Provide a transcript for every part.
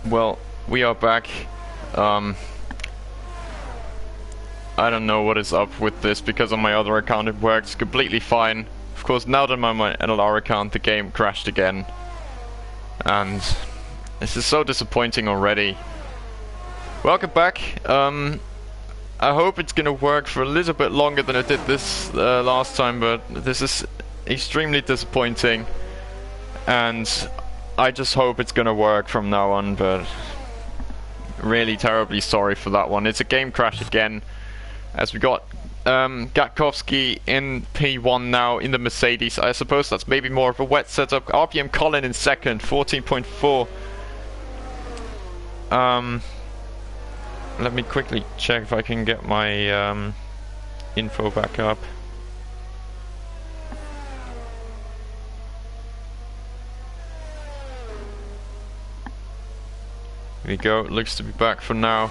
Well, we are back. I don't know what is up with this, because on my other account it works completely fine. Of course, now that I'm on my NLR account, the game crashed again. And this is so disappointing already. Welcome back. I hope it's gonna work for a little bit longer than it did this last time, but this is extremely disappointing. And I just hope it's gonna work from now on, but really terribly sorry for that one. It's a game crash again, as we got Gatkowski in P1 now in the Mercedes. I suppose that's maybe more of a wet setup. RPM Colin in second, 14.4. Let me quickly check if I can get my info back up. Here we go, looks to be back for now.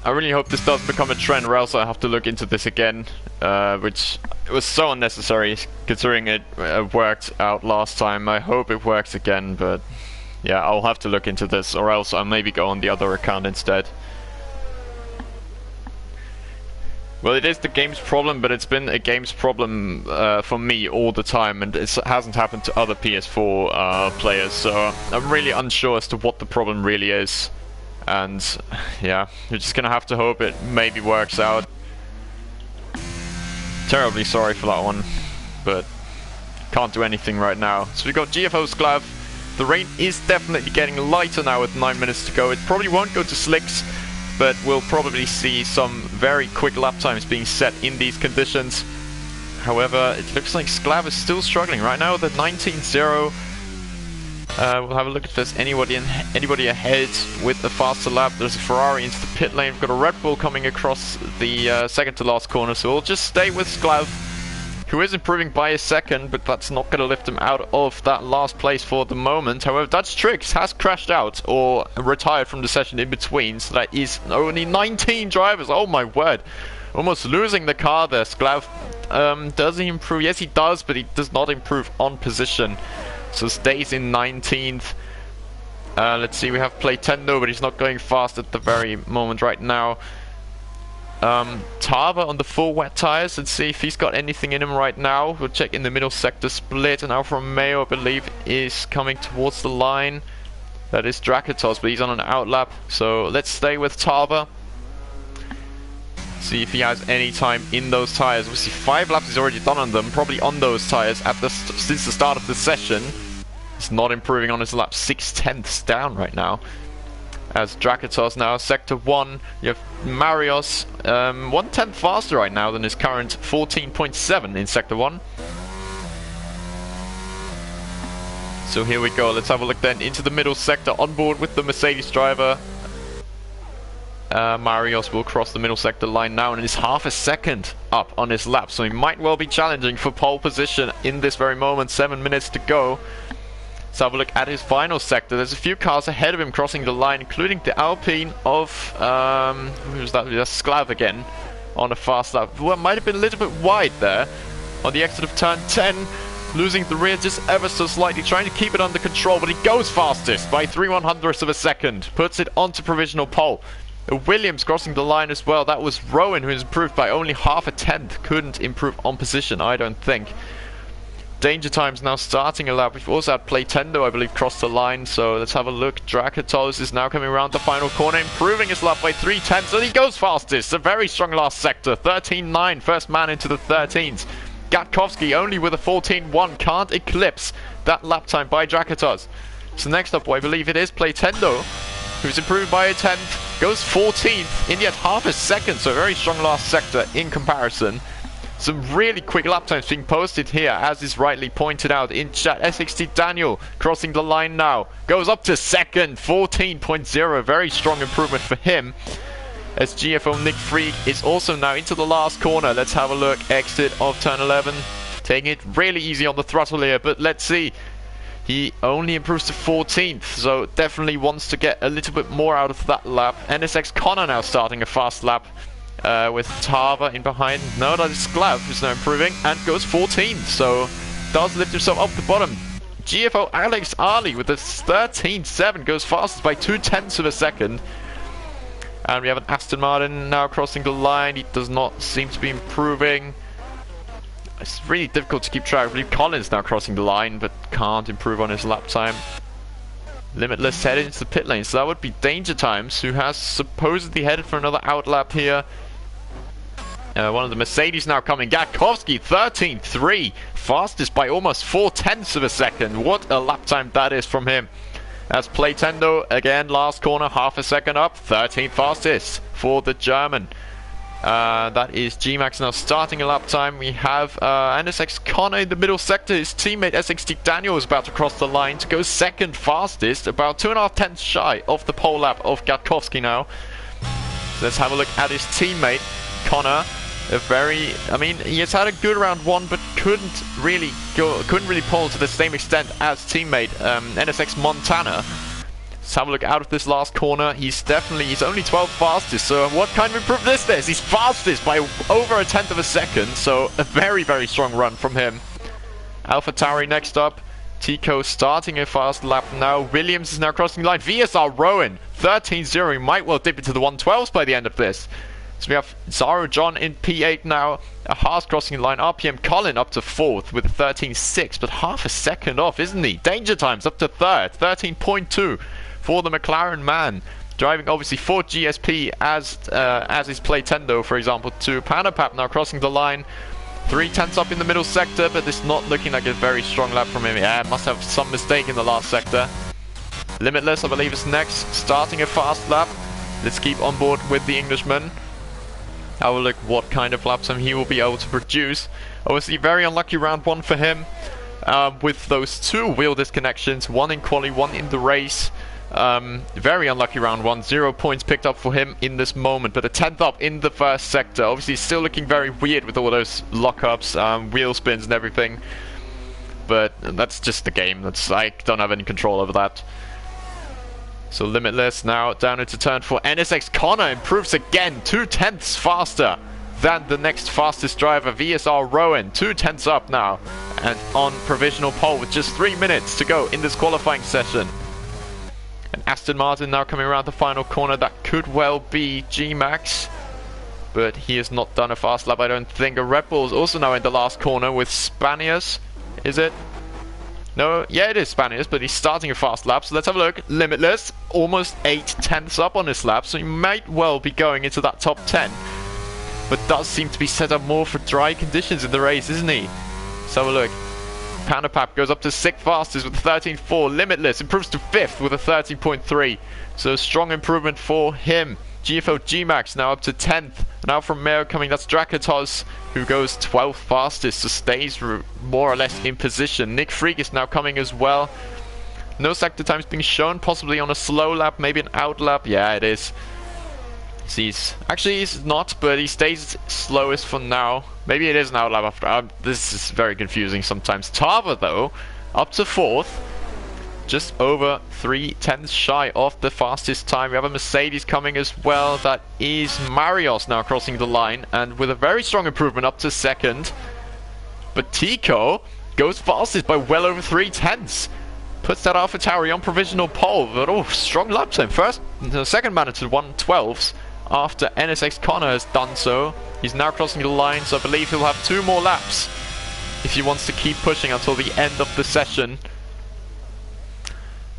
I really hope this doesn't become a trend, or else I have to look into this again, which was so unnecessary considering it worked out last time. I hope it works again, but yeah, I'll have to look into this, or else I'll maybe go on the other account instead. Well, it is the game's problem, but it's been a game's problem for me all the time, and it hasn't happened to other PS4 players, so I'm really unsure as to what the problem really is. And yeah, you're just gonna have to hope it maybe works out. Terribly sorry for that one, but can't do anything right now. So we got GFO Sklav. The rain is definitely getting lighter now with 9 minutes to go. It probably won't go to slicks, but we'll probably see some very quick lap times being set in these conditions. However, it looks like Sklav is still struggling right now with a 19.0. We'll have a look if there's anybody ahead with a faster lap. There's a Ferrari into the pit lane. We've got a Red Bull coming across the second to last corner, so we'll just stay with Sklav, who is improving by a second, but that's not going to lift him out of that last place for the moment. However, Dutch Tricks has crashed out or retired from the session in between, so that is only 19 drivers. Oh my word. Almost losing the car there. Sklav, does he improve? Yes, he does, but he does not improve on position. So stays in 19th. Let's see, we have Playtendo, but he's not going fast at the very moment right now. Tava on the full wet tires. Let's see if he's got anything in him right now. We'll check in the middle sector split. And Alfa Romeo, I believe, is coming towards the line. That is Drakatos, but he's on an outlap. So let's stay with Tava. See if he has any time in those tires. We see 5 laps he's already done on them, probably on those tires since the start of the session. He's not improving on his lap, 6/10ths down right now. As Drakatos now, sector 1, you have Marios, 1/10 faster right now than his current 14.7 in sector 1. So here we go, let's have a look then into the middle sector, on board with the Mercedes driver. Marios will cross the middle sector line now and is half a second up on his lap, so he might well be challenging for pole position in this very moment. 7 minutes to go. Let's have a look at his final sector. There's a few cars ahead of him crossing the line, including the Alpine of who was that? That's Sklav again on a fast lap. Well, might have been a little bit wide there on the exit of turn 10. Losing the rear just ever so slightly, trying to keep it under control, but he goes fastest by 3/100ths of a second. Puts it onto provisional pole. Williams crossing the line as well. That was Rowan, who has improved by only half a tenth. Couldn't improve on position, I don't think. Danger Time's now starting a lap. We've also had Playtendo, I believe, cross the line. So let's have a look. Drakatos is now coming around the final corner, improving his lap by 3/10ths, and he goes fastest. A very strong last sector. 13.9, first man into the 13s. Gatkowski only with a 14.1 can't eclipse that lap time by Drakatos. So next up, I believe it is Playtendo, who's improved by a 10th, goes 14th in yet half a second, so a very strong last sector in comparison. Some really quick lap times being posted here, as is rightly pointed out in chat. SXT Daniel crossing the line now, goes up to second, 14.0, very strong improvement for him. As GFO Nick Freak is also now into the last corner. Let's have a look, exit of turn 11, taking it really easy on the throttle here, but let's see. He only improves to 14th, so definitely wants to get a little bit more out of that lap. NSX Connor now starting a fast lap with Tava in behind. No, that is Sklav who's now improving and goes 14th, so does lift himself up the bottom. GFO Alex Ali with a 13.7 goes fastest by 0.2 of a second. And we have an Aston Martin now crossing the line. He does not seem to be improving. It's really difficult to keep track. I believe Collins now crossing the line, but can't improve on his lap time. Limitless headed into the pit lane, so that would be Danger Times, who has supposedly headed for another outlap here. One of the Mercedes now coming. Gatkowski, 13.3. Fastest by almost 0.4 of a second. What a lap time that is from him. As Playtendo, again, last corner, half a second up. 13th fastest for the German. That is G-Max now starting a lap time. We have NSX Connor in the middle sector. His teammate SXT Daniel is about to cross the line to go second fastest. About 2.5 tenths shy of the pole lap of Gatkowski now. So let's have a look at his teammate, Connor. He has had a good round one, but couldn't really pull to the same extent as teammate NSX Montana. Let's have a look out of this last corner. He's only 12th fastest, so what kind of improvement is this? He's fastest by over 1/10 of a second, so a very, very strong run from him. AlphaTauri next up. Tico starting a fast lap now. Williams is now crossing the line. VSR Rowan, 13.0. He might well dip into the 112s by the end of this. So we have Zaro John in P8 now. A Haas crossing the line. RPM Colin up to 4th with a 13.6, but half a second off, isn't he? Danger Times up to 3rd, 13.2 for the McLaren man. Driving obviously for GSP as is Playtendo, for example, to Panapap now crossing the line. 0.3 up in the middle sector, but it's not looking like a very strong lap from him. Yeah, must have some mistake in the last sector. Limitless, I believe, is next, starting a fast lap. Let's keep on board with the Englishman. I will look what kind of lap time he will be able to produce. Obviously, very unlucky round one for him. With those two wheel disconnections, one in quali, one in the race. Very unlucky round one. 0 points picked up for him in this moment, but a 10th up in the first sector. Obviously, still looking very weird with all those lockups, wheel spins and everything. But that's just the game. I don't have any control over that. So Limitless now down into turn 4. NSX Connor improves again, 0.2 faster than the next fastest driver, VSR Rowan, 0.2 up now, and on provisional pole with just 3 minutes to go in this qualifying session. And Aston Martin now coming around the final corner. That could well be G-Max, but he has not done a fast lap, I don't think. A Red Bull is also now in the last corner with Spanias, is it? No, yeah, it is Spanish, but he's starting a fast lap, so let's have a look. Limitless, almost 0.8 up on his lap, so he might well be going into that top 10. But does seem to be set up more for dry conditions in the race, isn't he? Let's have a look. Panapap goes up to 6th fastest with 13.4. Limitless improves to 5th with a 13.3. So strong improvement for him. GFO G-Max now up to 10th. Now from Mayo coming, that's Drakatos, who goes 12th fastest, so stays more or less in position. Nick Freak is now coming as well. No sector times being shown, possibly on a slow lap, maybe an out lap. Yeah, it is. Actually, he's not, but he stays slowest for now. Maybe it is an out lap after. This is very confusing sometimes. Tava, though, up to 4th. Just over 0.3 shy of the fastest time. We have a Mercedes coming as well. That is Marios now crossing the line, and with a very strong improvement up to 2nd. But Tico goes fastest by well over 0.3. Puts that AlphaTauri on provisional pole. But strong lap time. Second man to 112s after NSX Connor has done so. He's now crossing the line, so I believe he'll have 2 more laps if he wants to keep pushing until the end of the session.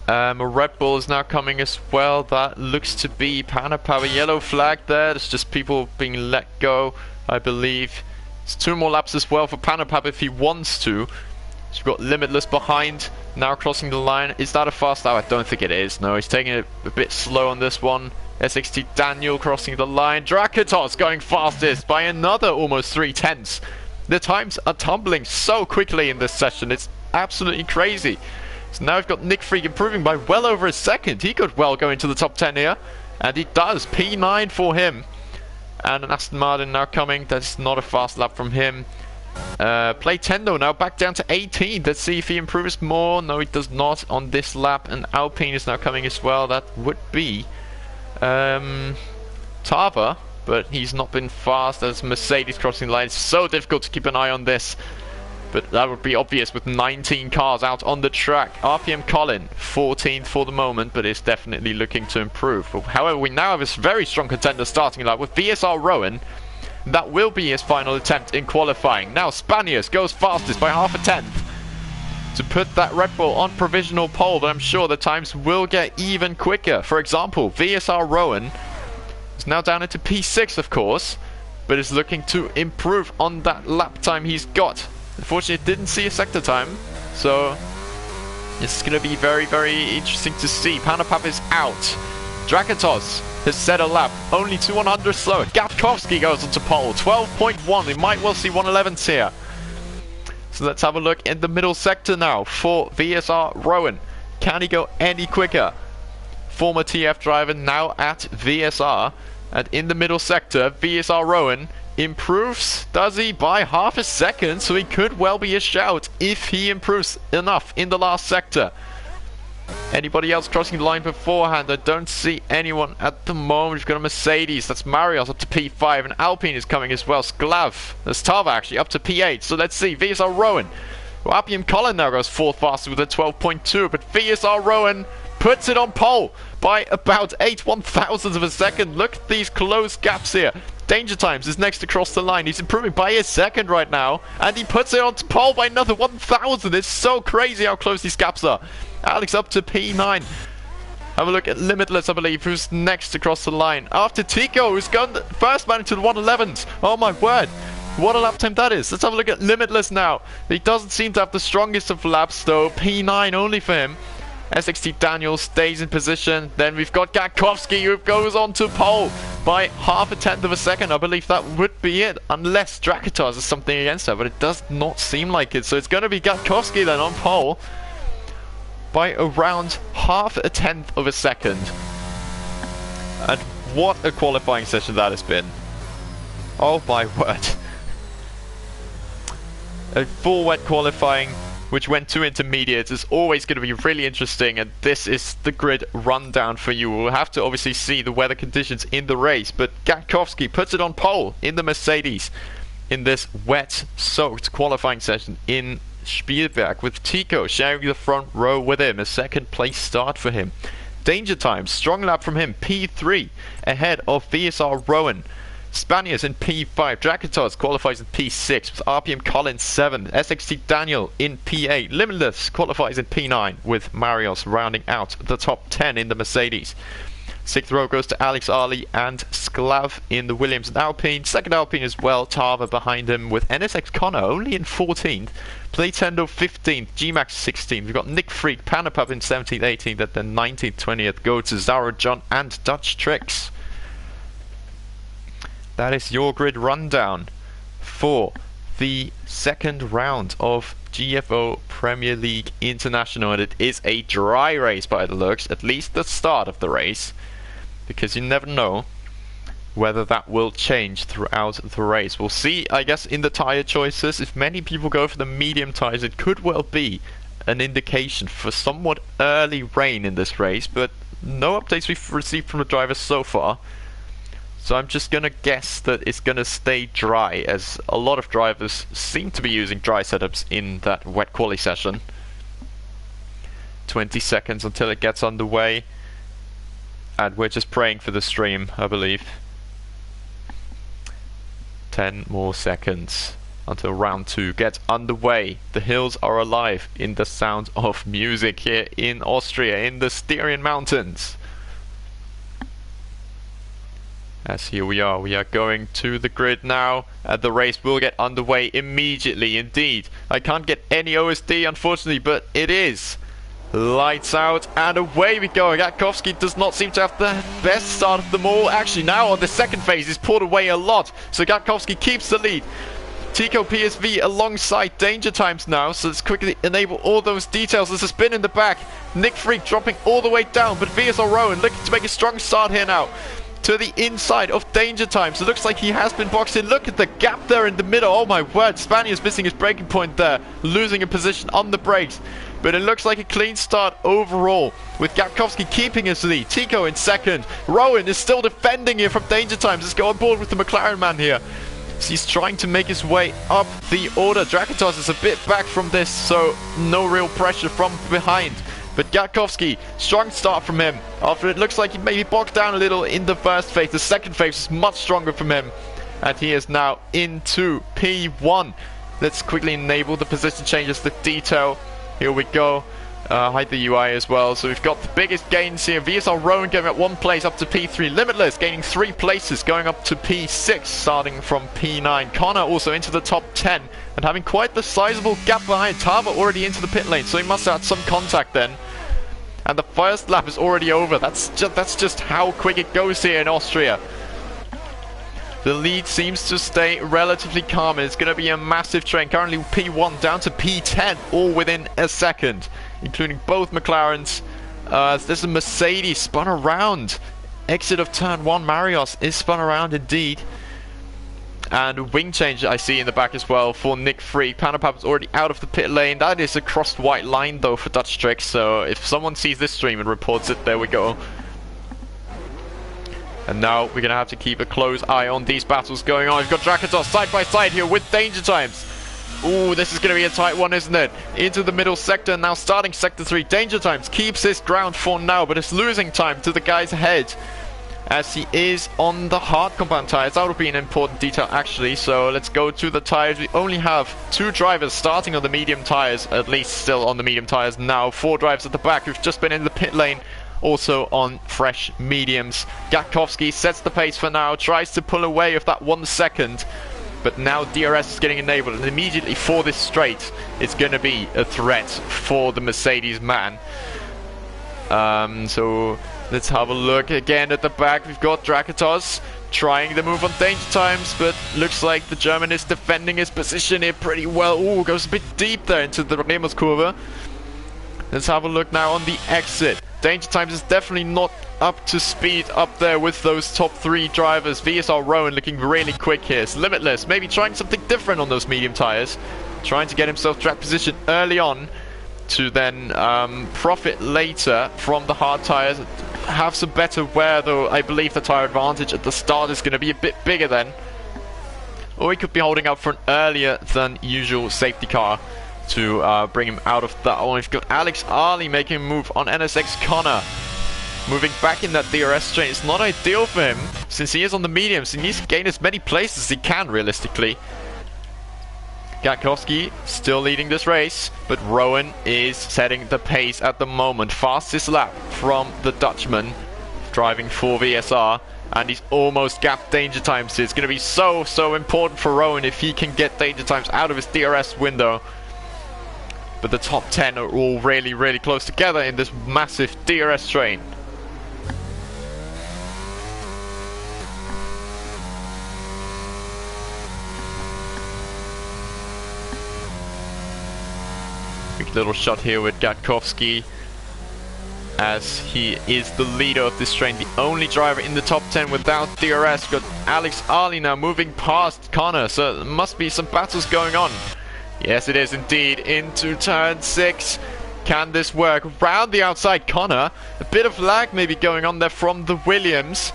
A Red Bull is now coming as well. That looks to be Panapapa. Yellow flag there. It's just people being let go, I believe. It's 2 more laps as well for Panapapa if he wants to. So we've got Limitless behind, now crossing the line. Is that a fast lap? I don't think it is. No, he's taking it a bit slow on this one. SXT Daniel crossing the line. Drakatos going fastest by another almost 0.3. The times are tumbling so quickly in this session. It's absolutely crazy. So now we've got Nick Freak improving by well over a second. He could well go into the top 10 here. And he does. P9 for him. And an Aston Martin now coming. That's not a fast lap from him. Playtendo now back down to 18. Let's see if he improves more. No, he does not on this lap. And Alpine is now coming as well. That would be Tava. But he's not been fast as Mercedes crossing the line. It's so difficult to keep an eye on this. But that would be obvious with 19 cars out on the track. RPM Colin, 14th for the moment, but is definitely looking to improve. However, we now have a very strong contender starting line with VSR Rowan. That will be his final attempt in qualifying. Now Spaniards goes fastest by half a tenth to put that Red Bull on provisional pole, but I'm sure the times will get even quicker. For example, VSR Rowan is now down into P6, of course, but is looking to improve on that lap time he's got. Unfortunately, it didn't see a sector time, so it's going to be very, very interesting to see. Panapap is out. Drakatos has set a lap, only 2/100 slower. Gapkovsky goes onto pole, 12.1. We might well see 111s here. So let's have a look in the middle sector now for VSR Rowan. Can he go any quicker? Former TF driver now at VSR. And in the middle sector, VSR Rowan improves, does he, by half a second, so he could well be a shout if he improves enough in the last sector. Anybody else crossing the line beforehand? I don't see anyone at the moment. We've got a Mercedes, that's Marios up to P5, and Alpine is coming as well. Sklav, that's Tava actually, up to P8. So let's see, VSR Rowan. Well, RPM Colin now goes fourth faster with a 12.2, but VSR Rowan puts it on pole by about 8/1000 of a second. Look at these close gaps here. Danger Times is next across the line. He's improving by a second right now, and he puts it on pole by another 1000. It's so crazy how close these gaps are. Alex up to P9. Have a look at Limitless, I believe, who's next across the line. After Tico, who's gone the first man into the 111s. Oh my word. What a lap time that is. Let's have a look at Limitless now. He doesn't seem to have the strongest of laps, though. P9 only for him. SXT Daniel stays in position. Then we've got Gakowski, who goes on to pole by half a tenth of a second. I believe that would be it, unless Drakatos has something against her, but it does not seem like it. So it's going to be Gakowski then on pole by around half a tenth of a second. And what a qualifying session that has been. Oh my word. A full wet qualifying, which went to intermediates, is always going to be really interesting, and this is the grid rundown for you. We'll have to obviously see the weather conditions in the race, but Gakowski puts it on pole in the Mercedes in this wet, soaked qualifying session in Spielberg, with Tico sharing the front row with him. A second place start for him. Danger Time, strong lap from him, P3 ahead of VSR Rowan. Spaniards in P5, Drakatos qualifies in P6 with RPM Collins 7, SXT Daniel in P8, Limitless qualifies in P9 with Marios rounding out the top 10 in the Mercedes. Sixth row goes to Alex Ali and Sklav in the Williams and Alpine. Second Alpine as well, Tava behind him with NSX Connor only in 14th. Playtendo 15th, GMAX 16th. We've got Nick Freak, Panapap in 17th, 18th, and then 19th, 20th go to Zara John and Dutch Tricks. That is your grid rundown for the second round of GFO Premier League International, and it is a dry race by the looks, at least the start of the race, because you never know whether that will change throughout the race. We'll see, I guess, in the tyre choices. If many people go for the medium tyres, it could well be an indication for somewhat early rain in this race, but no updates we've received from the drivers so far. So I'm just going to guess that it's going to stay dry, as a lot of drivers seem to be using dry setups in that wet quali session. 20 seconds until it gets underway, and we're just praying for the stream, I believe. 10 more seconds until round 2 gets underway. The hills are alive in the sound of music here in Austria, in the Styrian Mountains. As here we are going to the grid now, and the race will get underway immediately indeed. I can't get any OSD unfortunately, but it is lights out and away we go. Gakowski does not seem to have the best start of them all. Actually now on the second phase he's pulled away a lot, so Gakowski keeps the lead. Tico PSV alongside Danger Times now, so let's quickly enable all those details. There's a spin in the back, Nick Freak dropping all the way down, but VSR Rowan looking to make a strong start here now to the inside of Danger Times. It looks like he has been boxed in. Look at the gap there in the middle. Oh my word, Spaniard's missing his braking point there, losing a position on the brakes. But it looks like a clean start overall, with Gakowski keeping his lead. Tico in second. Rowan is still defending here from Danger Times. Let's go on board with the McLaren man here. So he's trying to make his way up the order. Drakatos is a bit back from this, so no real pressure from behind. But Gatkowski, strong start from him. After it looks like he maybe bogged down a little in the first phase, the second phase is much stronger from him. And he is now into P1. Let's quickly enable the position changes, the detail. Here we go. Hide the UI as well. So we've got the biggest gains here. VSR Rowan going at 1 place up to P3. Limitless gaining 3 places, going up to P6, starting from P9. Connor also into the top 10 and having quite the sizable gap behind. Tava already into the pit lane, so he must have had some contact then. And the first lap is already over. That's just how quick it goes here in Austria. The lead seems to stay relatively calm. It's going to be a massive train. Currently P1 down to P10, all within a second, including both McLarens. There's a Mercedes spun around. Exit of turn 1, Marios is spun around indeed. And wing change I see in the back as well for Nick Freak. Panopap is already out of the pit lane. That is a crossed white line though for Dutch Trick. So if someone sees this stream and reports it, there we go. And now we're going to have to keep a close eye on these battles going on. We've got Drakatos side by side here with Danger Times. Ooh, this is going to be a tight one, isn't it? Into the middle sector, now starting sector 3. Danger Times keeps his ground for now, but it's losing time to the guys ahead, as he is on the hard compound tires. That would be an important detail actually. So let's go to the tires. We only have 2 drivers starting on the medium tires, at least still on the medium tires now. 4 drivers at the back who've just been in the pit lane, also on fresh mediums. Gatkowski sets the pace for now, tries to pull away of that 1 second, but now DRS is getting enabled, and immediately for this straight it's going to be a threat for the Mercedes man. So let's have a look again at the back. We've got Drakatos trying the move on Danger Times, but looks like the German is defending his position here pretty well. Ooh, goes a bit deep there into the Remuskurve. Let's have a look now on the exit. Danger Times is definitely not up to speed up there with those top 3 drivers. VSR Rowan looking really quick here. It's Limitless, maybe trying something different on those medium tires. Trying to get himself track position early on to then profit later from the hard tires. Have some better wear though. I believe the tire advantage at the start is going to be a bit bigger then. Or he could be holding up for an earlier than usual safety car to bring him out of that one. We've got Alex Ali making a move on NSX Connor. Moving back in that DRS train. It's not ideal for him, since he is on the mediums. He needs to gain as many places as he can, realistically. Gatkowski still leading this race, but Rowan is setting the pace at the moment. Fastest lap from the Dutchman, driving for VSR. And he's almost gapped Danger Times. It's going to be so important for Rowan if he can get Danger Times out of his DRS window. But the top 10 are all really close together in this massive DRS train. Quick little shot here with Gatkowski, as he is the leader of this train, the only driver in the top 10 without DRS. Got Alex Ali now moving past Connor, so there must be some battles going on. Yes, it is indeed. Into turn 6. Can this work? Round the outside Connor. A bit of lag maybe going on there from the Williams.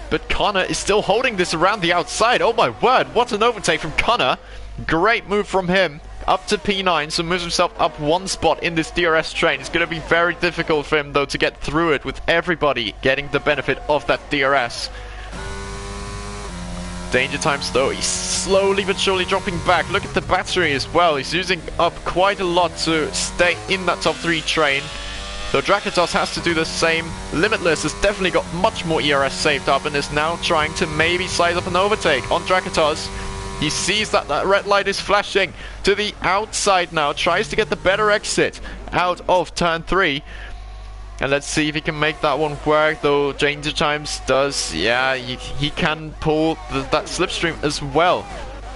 But Connor is still holding this around the outside. Oh my word, what an overtake from Connor. Great move from him. Up to P9, so moves himself up 1 spot in this DRS train. It's going to be very difficult for him though to get through it, with everybody getting the benefit of that DRS. Danger Times though, he's slowly but surely dropping back. Look at the battery as well. He's using up quite a lot to stay in that top 3 train. Though Drakatos has to do the same. Limitless has definitely got much more ERS saved up and is now trying to maybe size up an overtake on Drakatos. He sees that that red light is flashing to the outside now. Tries to get the better exit out of turn 3. And let's see if he can make that one work, though Danger Times does, yeah, he can pull that slipstream as well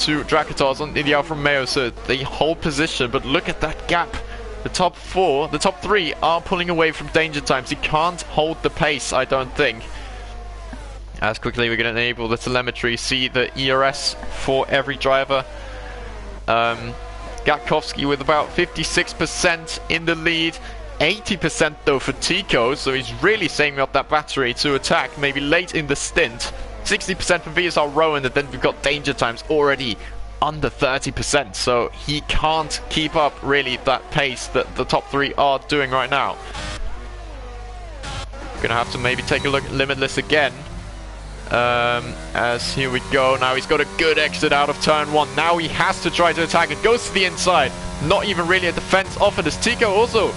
to Drakatos in the Alfa Romeo, so they hold position, but look at that gap. The top 3 are pulling away from Danger Times. He can't hold the pace, I don't think. As quickly we're going to enable the telemetry, see the ERS for every driver. Gatkowski with about 56% in the lead. 80% though for Tico, so he's really saving up that battery to attack maybe late in the stint. 60% for VSR Rowan, and then we've got danger times already under 30%, so he can't keep up really that pace that the top 3 are doing right now. Gonna have to maybe take a look at Limitless again. As here we go, now he's got a good exit out of turn 1. Now he has to try to attack it, goes to the inside. Not even really a defense offered, as Tico also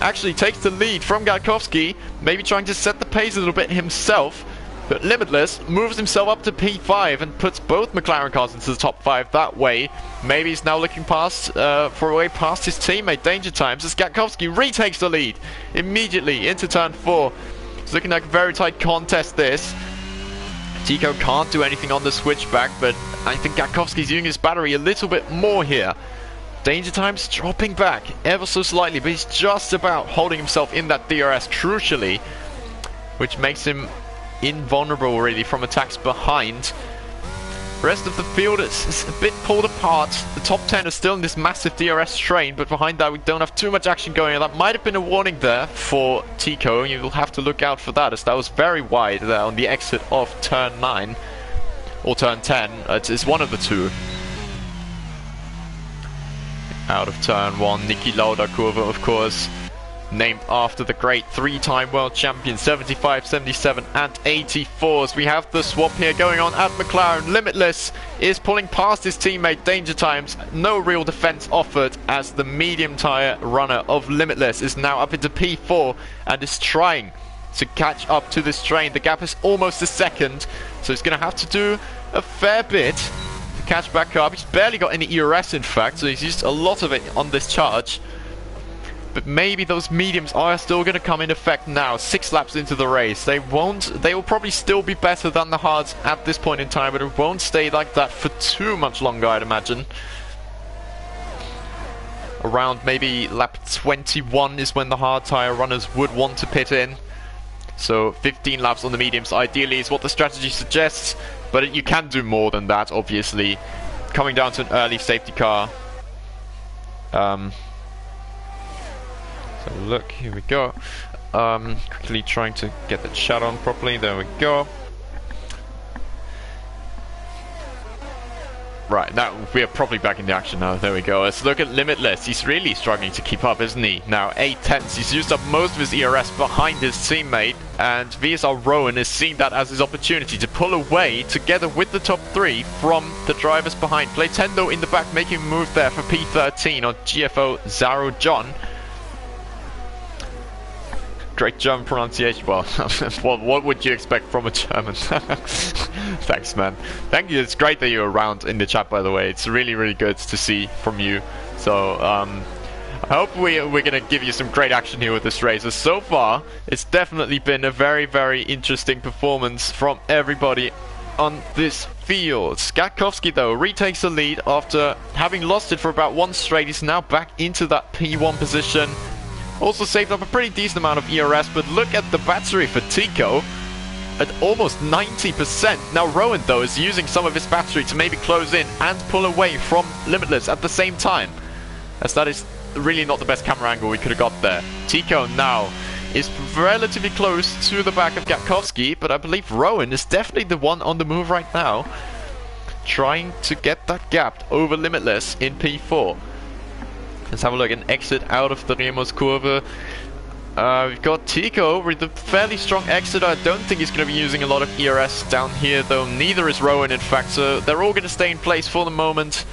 actually takes the lead from Gatkowski, maybe trying to set the pace a little bit himself. But Limitless moves himself up to P5 and puts both McLaren cars into the top 5 that way. Maybe he's now looking past for a way past his teammate Danger Times, as Gatkowski retakes the lead immediately into turn 4. It's looking like a very tight contest this. Tico can't do anything on the switchback, but I think Gatkowski's using his battery a little bit more here. Danger Times dropping back ever so slightly, but he's just about holding himself in that DRS crucially, which makes him invulnerable really from attacks behind. Rest of the field is a bit pulled apart. The top 10 are still in this massive DRS train, but behind that we don't have too much action going on. That might have been a warning there for Tico. You'll have to look out for that, as that was very wide there on the exit of turn 9 or turn 10. It's one of the two. Out of turn 1, Niki Lauda Kurve, of course, named after the great 3-time world champion, 75, 77 and 84s. We have the swap here going on at McLaren. Limitless is pulling past his teammate Danger Times. No real defense offered, as the medium tire runner of Limitless is now up into P4 and is trying to catch up to this train. The gap is almost a second, so he's going to have to do a fair bit to catch back up. He's barely got any ERS in fact, so he's used a lot of it on this charge. But maybe those mediums are still going to come in effect now, 6 laps into the race. They will probably still be better than the hards at this point in time, but it won't stay like that for too much longer, I'd imagine. Around maybe lap 21 is when the hard tire runners would want to pit in. So 15 laps on the mediums ideally is what the strategy suggests, but you can do more than that, obviously. Coming down to an early safety car. So look, here we go. Quickly trying to get the chat on properly. There we go. Right, now we're probably back in the action now. There we go. Let's look at Limitless. He's really struggling to keep up, isn't he? Now 8 tenths. He's used up most of his ERS behind his teammate, and VSR Rowan is seeing that as his opportunity to pull away together with the top 3 from the drivers behind. Playtendo in the back making a move there for P13 on GFO Zaro John. Great German pronunciation. Well, what would you expect from a German? Thanks, man. Thank you. It's great that you're around in the chat, by the way. It's really, really good to see from you. So, I hope we're going to give you some great action here with this race. So far, it's definitely been a very, very interesting performance from everybody on this field. Gatkowski, though, retakes the lead after having lost it for about 1 straight. He's now back into that P1 position. Also saved up a pretty decent amount of ERS, but look at the battery for Tico at almost 90%. Now Rowan, though, is using some of his battery to maybe close in and pull away from Limitless at the same time, as that is really not the best camera angle we could have got there. Tico now is relatively close to the back of Gatkowski, but I believe Rowan is definitely the one on the move right now, trying to get that gap over Limitless in P4. Let's have a look, an exit out of the Remos Kurve. We've got Tico with a fairly strong exit. I don't think he's going to be using a lot of ERS down here, though neither is Rowan in fact, so they're all going to stay in place for the moment.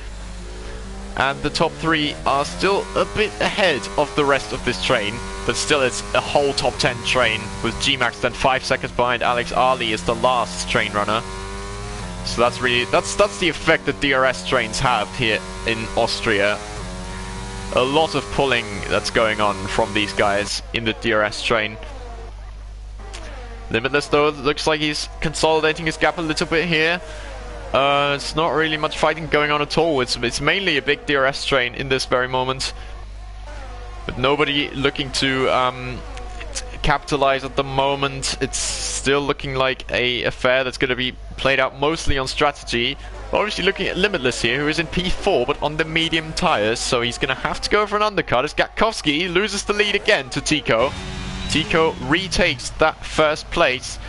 And the top 3 are still a bit ahead of the rest of this train, but still it's a whole top 10 train, with G-Max then 5 seconds behind. Alex Ali is the last train runner. So that's really, that's the effect that DRS trains have here in Austria. A lot of pulling that's going on from these guys in the DRS train. Limitless, though, looks like he's consolidating his gap a little bit here. It's not really much fighting going on at all. It's mainly a big DRS train in this very moment, but nobody looking to capitalize at the moment. It's still looking like a affair that's going to be played out mostly on strategy. Obviously looking at Limitless here, who is in P4 but on the medium tires, so he's going to have to go for an undercut as Gatkowski loses the lead again to Tico. Tico retakes that first place.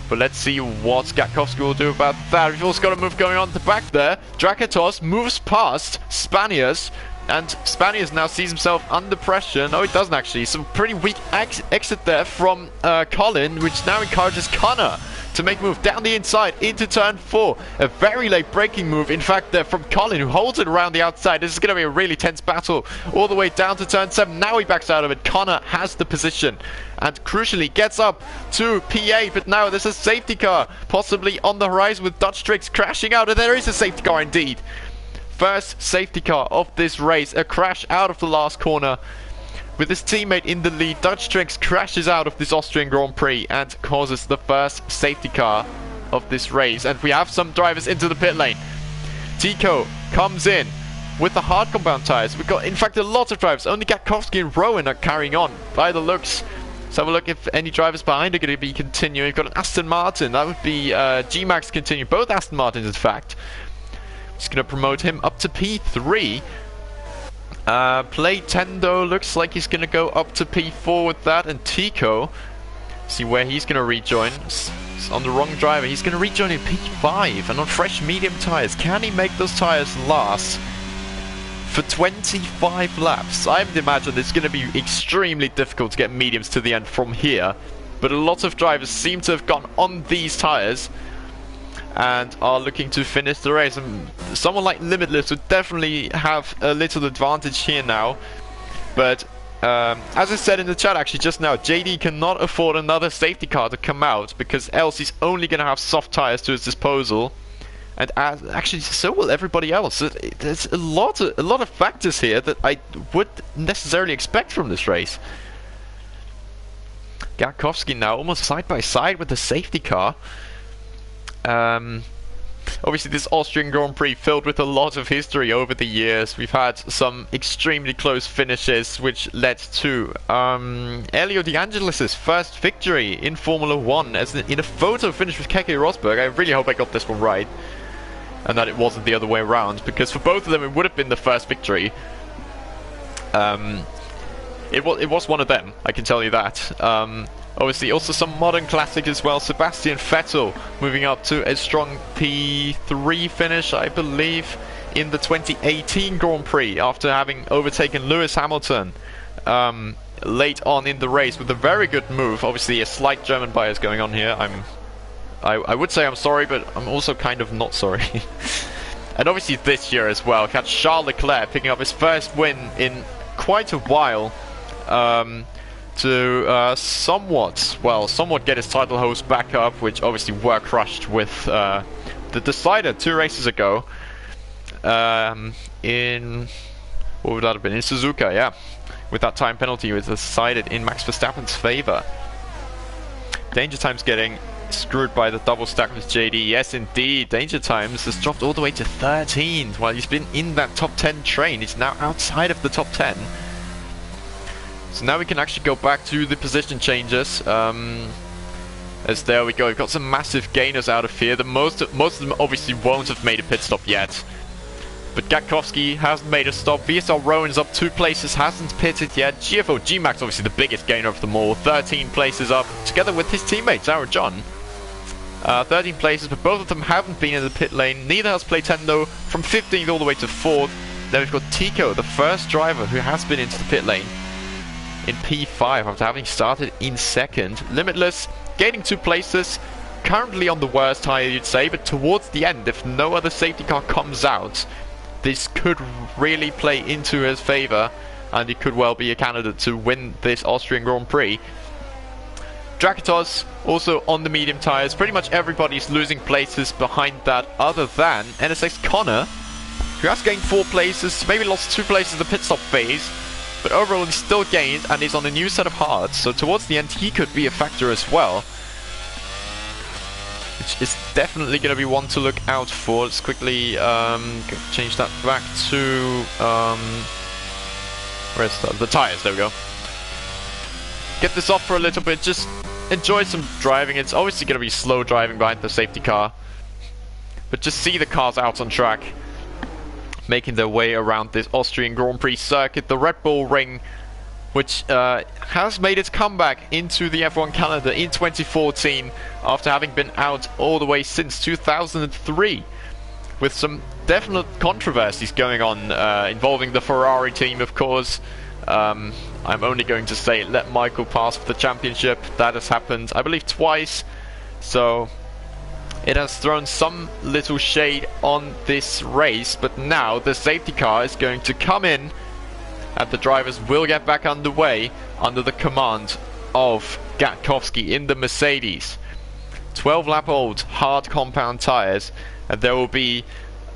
But let's see what Gatkowski will do about that. We've also got a move going on at the back there. Drakatos moves past Spanias, and Spanias now sees himself under pressure. No, he doesn't actually. Some pretty weak exit there from Colin, which now encourages Connor to make a move down the inside into turn 4. A very late braking move, in fact, there from Colin, who holds it around the outside. This is going to be a really tense battle all the way down to turn 7. Now he backs out of it. Connor has the position and crucially gets up to PA, but now there's a safety car possibly on the horizon with Dutch Tricks crashing out, and there is a safety car indeed. First safety car of this race, a crash out of the last corner. With his teammate in the lead, Dutch Tricks crashes out of this Austrian Grand Prix and causes the first safety car of this race. And we have some drivers into the pit lane. Tico comes in with the hard compound tires. We've got, in fact, a lot of drivers. Only Gatkowski and Rowan are carrying on by the looks. Let's have a look if any drivers behind are going to be continuing. We've got an Aston Martin. That would be G-Max continuing. Both Aston Martins, in fact. Just going to promote him up to P3. Play Tendo looks like he's going to go up to P4 with that. And Tico, see where he's going to rejoin. It's on the wrong driver. He's going to rejoin in P5 and on fresh medium tires. Can he make those tires last for 25 laps? I would imagine it's going to be extremely difficult to get mediums to the end from here. But a lot of drivers seem to have gone on these tires and are looking to finish the race. And someone like Limitless would definitely have a little advantage here now. But as I said in the chat actually just now, JD cannot afford another safety car to come out, because else he's only going to have soft tires to his disposal. And actually so will everybody else. There's a lot of factors here that I would necessarily expect from this race. Gatkowski now almost side by side with the safety car. Obviously this Austrian Grand Prix filled with a lot of history over the years. We've had some extremely close finishes which led to Elio De Angelis' first victory in Formula 1 as in a photo finish with Keke Rosberg. I really hope I got this one right and that it wasn't the other way around, because for both of them it would have been the first victory. It was one of them, I can tell you that. Obviously also some modern classic as well. Sebastian Vettel moving up to a strong P3 finish, I believe, in the 2018 Grand Prix after having overtaken Lewis Hamilton late on in the race with a very good move. Obviously a slight German bias going on here. I would say I'm sorry, but I'm also kind of not sorry. And obviously this year as well, catch Charles Leclerc picking up his first win in quite a while. To somewhat get his title hopes back up, which obviously were crushed with the decider 2 races ago. In what would that have been? In Suzuka, yeah. With that time penalty, it was decided in Max Verstappen's favor. Danger Times getting screwed by the double stack with JD. Yes, indeed. Danger Times has dropped all the way to 13th. While he's been in that top 10 train, he's now outside of the top 10. So now we can actually go back to the position changes. As there we go, we've got some massive gainers out of here. Most of them obviously won't have made a pit stop yet. But Gatkowski hasn't made a stop. VSL Rowan's up 2 places, hasn't pitted yet. GFO G-Max obviously the biggest gainer of them all, 13 places up, together with his teammate, Sarah John. 13 places, but both of them haven't been in the pit lane. Neither has Playtendo, from 15th all the way to 4th. Then we've got Tico, the first driver who has been into the pit lane, in P5 after having started in 2nd. Limitless gaining 2 places, currently on the worst tire you'd say, but towards the end, if no other safety car comes out, this could really play into his favor and he could well be a candidate to win this Austrian Grand Prix. Drakatos also on the medium tires. Pretty much everybody's losing places behind that other than NSX Connor, who has gained 4 places, maybe lost 2 places in the pit stop phase, but overall he's still gained and is on a new set of hards, so towards the end he could be a factor as well. Which is definitely going to be one to look out for. Let's quickly change that back to... where's the tires? There we go. Get this off for a little bit, just enjoy some driving. It's obviously going to be slow driving behind the safety car, but just see the cars out on track, making their way around this Austrian Grand Prix circuit. The Red Bull Ring, which has made its comeback into the F1 calendar in 2014 after having been out all the way since 2003, with some definite controversies going on involving the Ferrari team, of course. I'm only going to say let Michael pass for the championship. That has happened, I believe, twice. So it has thrown some little shade on this race, but now the safety car is going to come in and the drivers will get back underway under the command of Gatkowski in the Mercedes. 12 lap old hard compound tyres, and there will be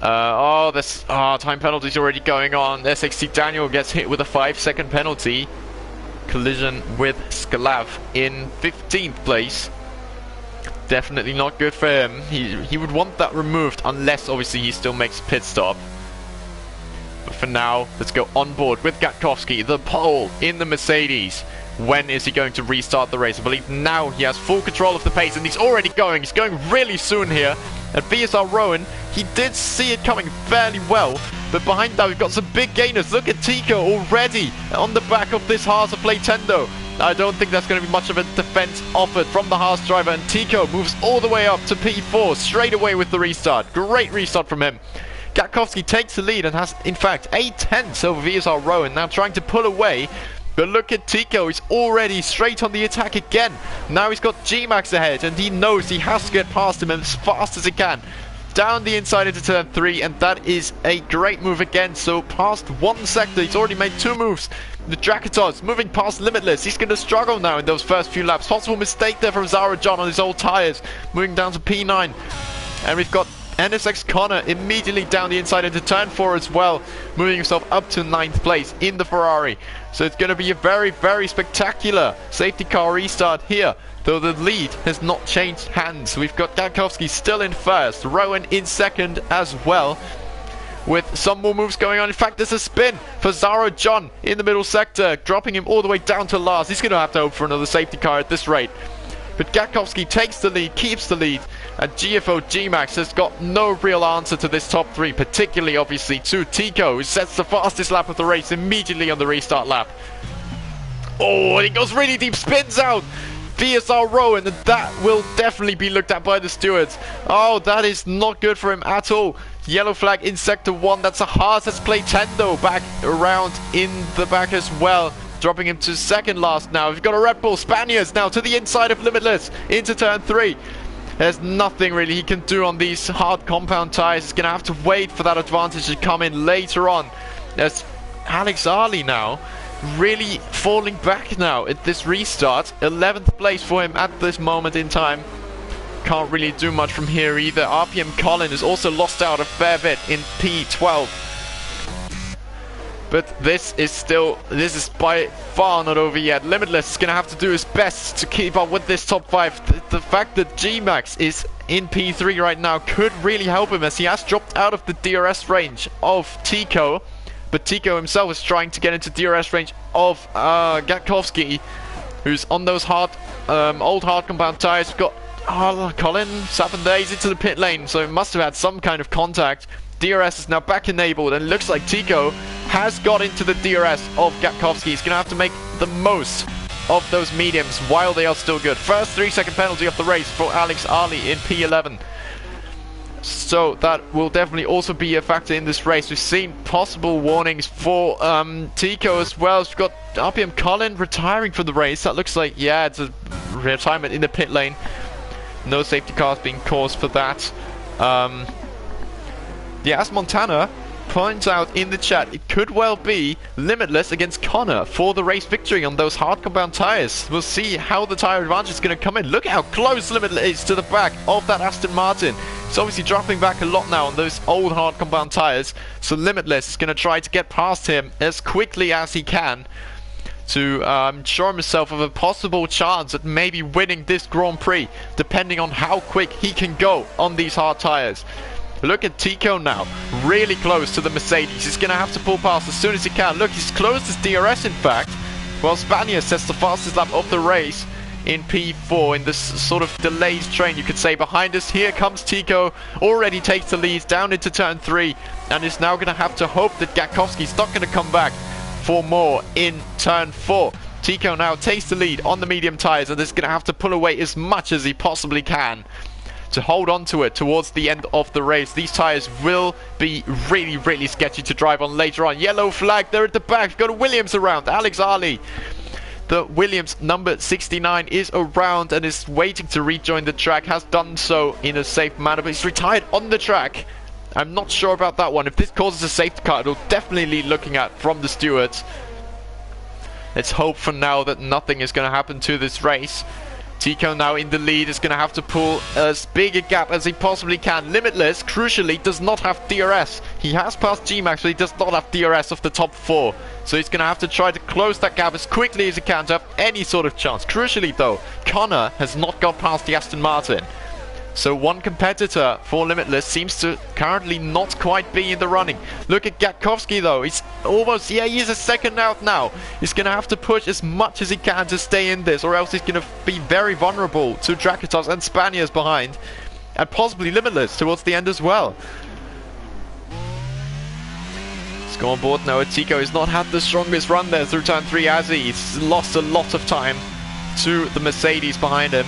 time penalties already going on. SXT Daniel gets hit with a 5-second penalty. Collision with Skalav in 15th place. Definitely not good for him. He would want that removed unless obviously he still makes a pit stop. But for now, let's go on board with Gatkowski, the pole in the Mercedes. When is he going to restart the race? I believe now he has full control of the pace, and he's already going. He's going really soon here. At VSR Rowan, he did see it coming fairly well, but behind that we've got some big gainers. Look at Tico already on the back of this Haas of Tendo. I don't think that's going to be much of a defense offered from the Haas driver, and Tico moves all the way up to P4 straight away with the restart. Great restart from him. Gatkowski takes the lead and has, in fact, 8/10 over VSR Rowan, now trying to pull away. But look at Tico, he's already straight on the attack again. Now he's got G-Max ahead, and he knows he has to get past him as fast as he can. Down the inside into turn 3, and that is a great move again. So past one sector, he's already made 2 moves. The Drakatos moving past Limitless. He's going to struggle now in those first few laps. Possible mistake there from Zara John on his old tyres. Moving down to P9. And we've got NSX Connor immediately down the inside into turn 4 as well, moving himself up to 9th place in the Ferrari. So it's going to be a very, very spectacular safety car restart here, though the lead has not changed hands. We've got Gatkowski still in first, Rowan in 2nd as well, with some more moves going on. In fact, there's a spin for Zara John in the middle sector, dropping him all the way down to last. He's going to have to hope for another safety car at this rate. But Gatkowski takes the lead, keeps the lead, and GFO G-Max has got no real answer to this top 3, particularly obviously to Tico, who sets the fastest lap of the race immediately on the restart lap. Oh, and he goes really deep, spins out VSR Rowan, and that will definitely be looked at by the stewards. Oh, that is not good for him at all. Yellow flag in sector 1, that's a Haas that's played Tendo back around in the back as well, dropping him to 2nd last now. We've got a Red Bull Spaniards now to the inside of Limitless into turn 3. There's nothing really he can do on these hard compound tyres. He's going to have to wait for that advantage to come in later on. There's Alex Ali now really falling back now at this restart. 11th place for him at this moment in time. Can't really do much from here either. RPM Colin has also lost out a fair bit in P12. But this is by far not over yet. Limitless is going to have to do his best to keep up with this top 5. The fact that G-Max is in P3 right now could really help him, as he has dropped out of the DRS range of Tico. But Tico himself is trying to get into DRS range of Gatkowski, who's on those old hard compound tyres. We've got Colin Sappin there. He's into the pit lane, so he must have had some kind of contact. DRS is now back enabled, and it looks like Tico has got into the DRS of Gatkowski. He's going to have to make the most of those mediums while they are still good. First 3-second penalty of the race for Alex Ali in P11. So that will definitely also be a factor in this race. We've seen possible warnings for Tico as well. We've got RPM Colin retiring from the race. That looks like, yeah, it's a retirement in the pit lane. No safety cars being caused for that. As Montana points out in the chat, it could well be Limitless against Connor for the race victory on those hard compound tyres. We'll see how the tyre advantage is going to come in. Look at how close Limitless is to the back of that Aston Martin. It's obviously dropping back a lot now on those old hard compound tyres. So Limitless is going to try to get past him as quickly as he can to ensure himself of a possible chance at maybe winning this Grand Prix, depending on how quick he can go on these hard tyres. Look at Tico now, really close to the Mercedes. He's going to have to pull past as soon as he can. Look, he's closed his DRS in fact, while Spaniard sets the fastest lap of the race in P4 in this sort of delayed train, you could say. Behind us, here comes Tico, already takes the lead down into turn 3, and is now going to have to hope that Gatkowski's not going to come back for more in turn 4. Tico now takes the lead on the medium tyres and is going to have to pull away as much as he possibly can to hold on to it towards the end of the race. These tyres will be really, really sketchy to drive on later on. Yellow flag there at the back. We've got a Williams around. Alex Ali, the Williams number 69, is around and is waiting to rejoin the track. Has done so in a safe manner, but he's retired on the track. I'm not sure about that one. If this causes a safety car, it'll definitely need looking at from the stewards. Let's hope for now that nothing is going to happen to this race. Tico now in the lead is going to have to pull as big a gap as he possibly can. Limitless, crucially, does not have DRS. He has passed G-Max, but he does not have DRS of the top 4. So he's going to have to try to close that gap as quickly as he can to have any sort of chance. Crucially, though, Connor has not got past the Aston Martin. So one competitor for Limitless seems to currently not quite be in the running. Look at Gatkowski though, he's almost, yeah, he's a second out now. He's going to have to push as much as he can to stay in this, or else he's going to be very vulnerable to Drakitos and Spaniards behind. And possibly Limitless towards the end as well. Let's go on board now. Tico has not had the strongest run there through turn 3 as he's lost a lot of time to the Mercedes behind him.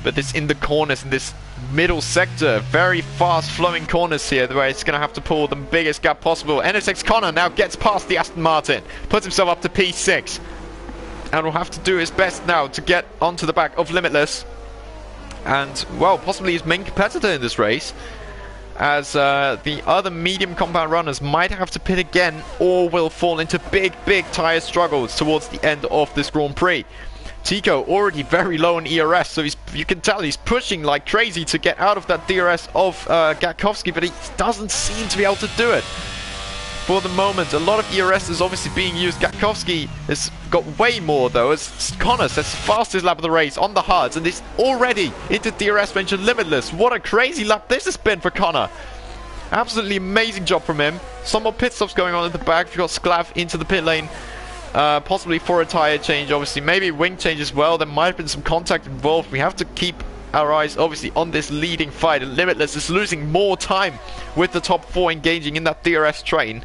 But it's in the corners, in this middle sector, very fast flowing corners here, where it's going to have to pull the biggest gap possible. NSX Connor now gets past the Aston Martin, puts himself up to P6, and will have to do his best now to get onto the back of Limitless, and, well, possibly his main competitor in this race, as the other medium compound runners might have to pit again, or will fall into big tyre struggles towards the end of this Grand Prix. Tico already very low on ERS, so you can tell he's pushing like crazy to get out of that DRS of Gatkowski, but he doesn't seem to be able to do it for the moment. A lot of ERS is obviously being used. Gatkowski has got way more though, as Connor sets the fastest lap of the race on the hards and is already into DRS range and Limitless. What a crazy lap this has been for Connor. Absolutely amazing job from him. Some more pit stops going on at the back. We've got Sklav into the pit lane. Possibly for a tyre change, obviously, maybe wing change as well. There might have been some contact involved. We have to keep our eyes obviously on this leading fight, and Limitless is losing more time with the top 4 engaging in that DRS train.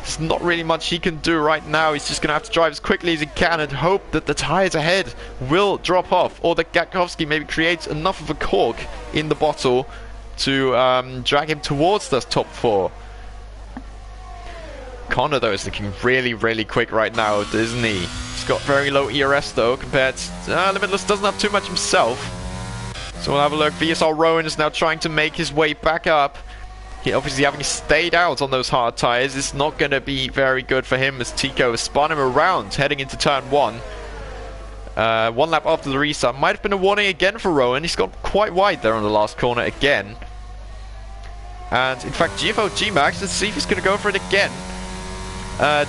There's not really much he can do right now. He's just going to have to drive as quickly as he can and hope that the tyres ahead will drop off, or that Gatkowski maybe creates enough of a cork in the bottle to drag him towards the top 4. Connor though is looking really quick right now, isn't he? He's got very low ERS though compared to... Limitless doesn't have too much himself. So we'll have a look. VSR Rowan is now trying to make his way back up. He obviously, having stayed out on those hard tyres, is not going to be very good for him, as Tico has spun him around heading into turn 1. 1 lap after the restart. Might have been a warning again for Rowan. He's got quite wide there on the last corner again. And in fact, GFO G-Max, let's see if he's going to go for it again.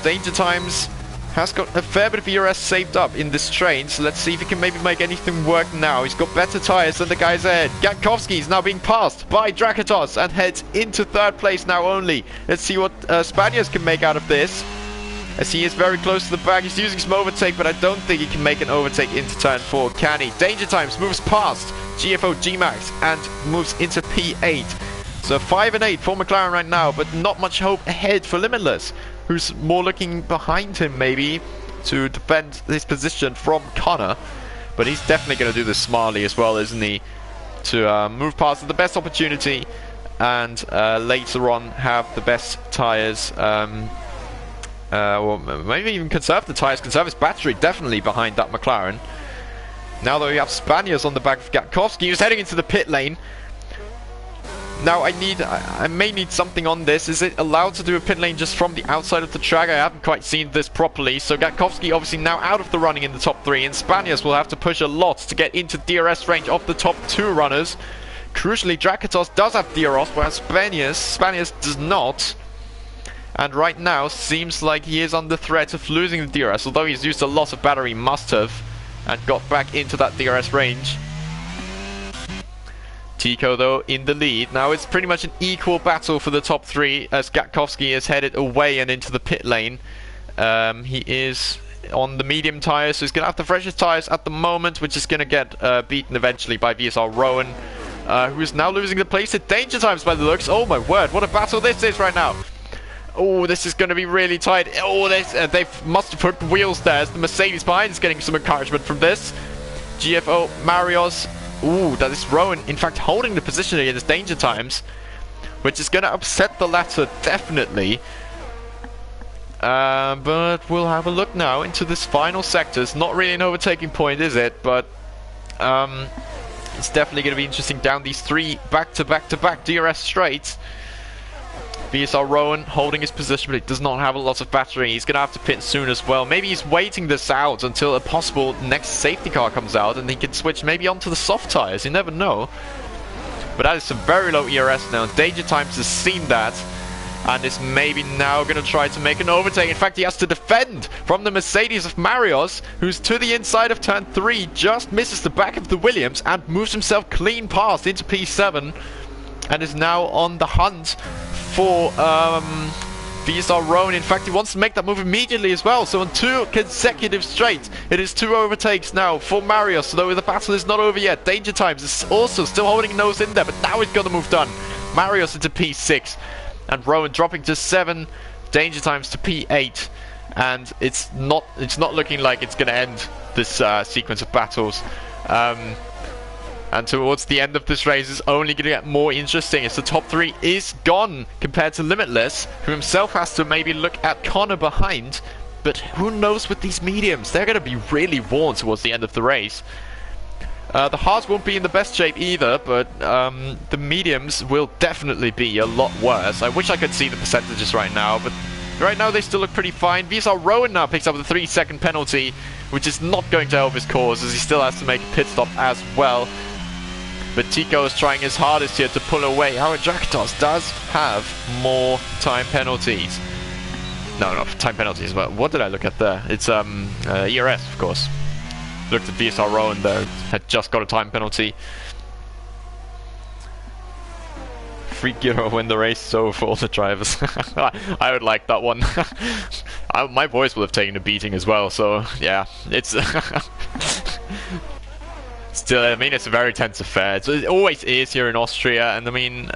Danger Times has got a fair bit of ERS saved up in this train, so let's see if he can maybe make anything work now. He's got better tyres than the guys ahead. Gatkowski is now being passed by Drakitos and heads into 3rd place now only. Let's see what Spaniards can make out of this, as he is very close to the back. He's using some overtake, but I don't think he can make an overtake into turn 4, can he? Danger Times moves past GFO G-Max and moves into P8. So 5 and 8 for McLaren right now, but not much hope ahead for Limitless, who's more looking behind him maybe to defend his position from Connor. But he's definitely going to do this smartly as well, isn't he? To move past the best opportunity and later on have the best tyres. Or maybe even conserve the tyres, conserve his battery, definitely behind that McLaren. Now that we have Spaniards on the back of Gatkowski, he's heading into the pit lane. Now I may need something on this. Is it allowed to do a pit lane just from the outside of the track? I haven't quite seen this properly. So Gatkowski obviously now out of the running in the top 3, and Spaniards will have to push a lot to get into DRS range of the top 2 runners. Crucially, Drakitos does have DRS, whereas Spaniards does not. And right now seems like he is under threat of losing the DRS, although he's used a lot of battery, must have, and got back into that DRS range. Tico though in the lead. Now it's pretty much an equal battle for the top 3, as Gatkowski is headed away and into the pit lane. He is on the medium tyres, so he's going to have the freshest tyres at the moment, which is going to get beaten eventually by VSR Rowan, who is now losing the place at Danger Times by the looks. Oh my word, what a battle this is right now. Oh, this is going to be really tight. Oh, they must have put wheels there. The Mercedes behind is getting some encouragement from this. GFO, Marios. Ooh, that is Rowan, in fact, holding the position against danger times, which is going to upset the latter, definitely. But we'll have a look now into this final sector. It's not really an overtaking point, is it? But it's definitely going to be interesting down these 3 back-to-back-to-back DRS straights. VSR Rowan holding his position, but he does not have a lot of battery. He's going to have to pit soon as well. Maybe he's waiting this out until a possible next safety car comes out and he can switch maybe onto the soft tires. You never know. But that is some very low ERS now. Danger Times has seen that and is maybe now going to try to make an overtake. In fact, he has to defend from the Mercedes of Marios, who's to the inside of turn 3, just misses the back of the Williams and moves himself clean past into P7 and is now on the hunt for VSR Rowan. In fact, he wants to make that move immediately as well. So on 2 consecutive straight, it is 2 overtakes now for Marios, though the battle is not over yet. Danger Times is also still holding nose in there, but now he's got the move done. Marios into P6 and Rowan dropping to 7, Danger Times to P8, and it's not looking like it's going to end this sequence of battles. And towards the end of this race, it's only going to get more interesting as the top 3 is gone compared to Limitless, who himself has to maybe look at Connor behind. But who knows with these mediums? They're going to be really worn towards the end of the race. The hards won't be in the best shape either, but the mediums will definitely be a lot worse. I wish I could see the percentages right now, but right now they still look pretty fine. VSR Rowan now picks up the 3-second penalty, which is not going to help his cause as he still has to make a pit stop as well. But Tico is trying his hardest here to pull away. However, Drakatos does have more time penalties. No, not time penalties, but what did I look at there? It's ERS, of course. Looked at VSR Rowan there, had just got a time penalty. Free Giro win the race, so for all the drivers. I would like that one. My boys will have taken a beating as well, so yeah, it's... Still, I mean, it's a very tense affair. It always is here in Austria, and I mean,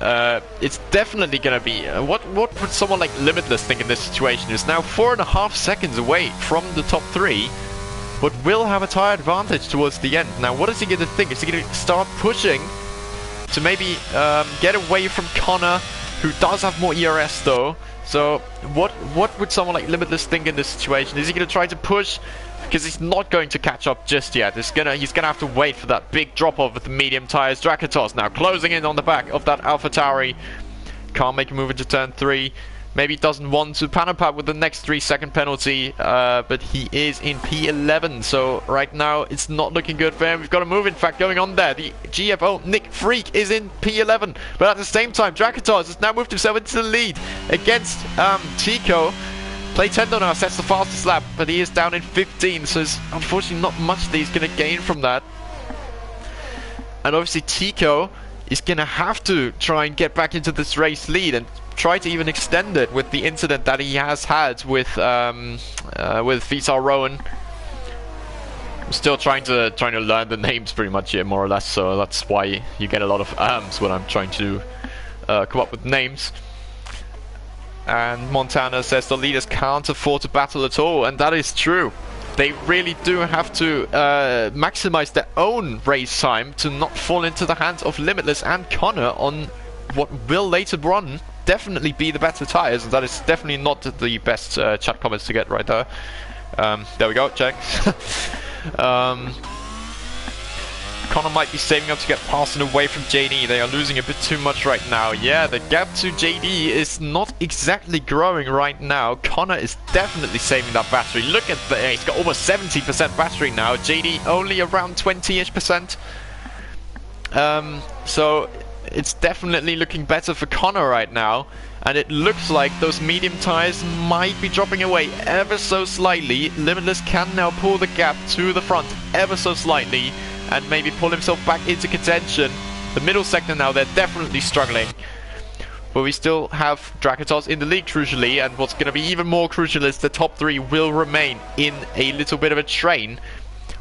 it's definitely going to be... what would someone like Limitless think in this situation? It's now 4.5 seconds away from the top 3, but will have a tire advantage towards the end. Now, what is he going to think? Is he going to start pushing to maybe get away from Connor, who does have more ERS though? So, what would someone like Limitless think in this situation? Is he going to try to push? Because he's not going to catch up just yet. He's gonna have to wait for that big drop off with the medium tires. Drakatos now closing in on the back of that AlphaTauri. Can't make a move into turn 3. Maybe doesn't want to Panopap with the next 3-second penalty, but he is in P11, so right now it's not looking good for him. We've got a move, in fact, going on there. The GFO Nick Freak is in P11, but at the same time, Drakatos has now moved himself into the lead against Tico. Playtendo now sets the fastest lap, but he is down in 15, so there's unfortunately not much that he's going to gain from that. And obviously Tico is going to have to try and get back into this race lead and try to even extend it with the incident that he has had with VSR Rowan. I'm still trying to learn the names pretty much here, more or less, so that's why you get a lot of arms when I'm trying to come up with names. And Montana says the leaders can't afford to battle at all, and that is true. They really do have to maximize their own race time to not fall into the hands of Limitless and Connor on what will later on definitely be the better tires, and that is definitely not the best chat comments to get right there. There we go, check. Connor might be saving up to get past and away from JD. They are losing a bit too much right now. Yeah, the gap to JD is not exactly growing right now. Connor is definitely saving that battery. Look at the... he's got almost 70% battery now. JD only around 20-ish%. So it's definitely looking better for Connor right now. And it looks like those medium tires might be dropping away ever so slightly. Limitless can now pull the gap to the front ever so slightly and maybe pull himself back into contention. The middle sector now, they're definitely struggling. But we still have Drakatos in the lead, crucially, and what's going to be even more crucial is the top 3 will remain in a little bit of a train,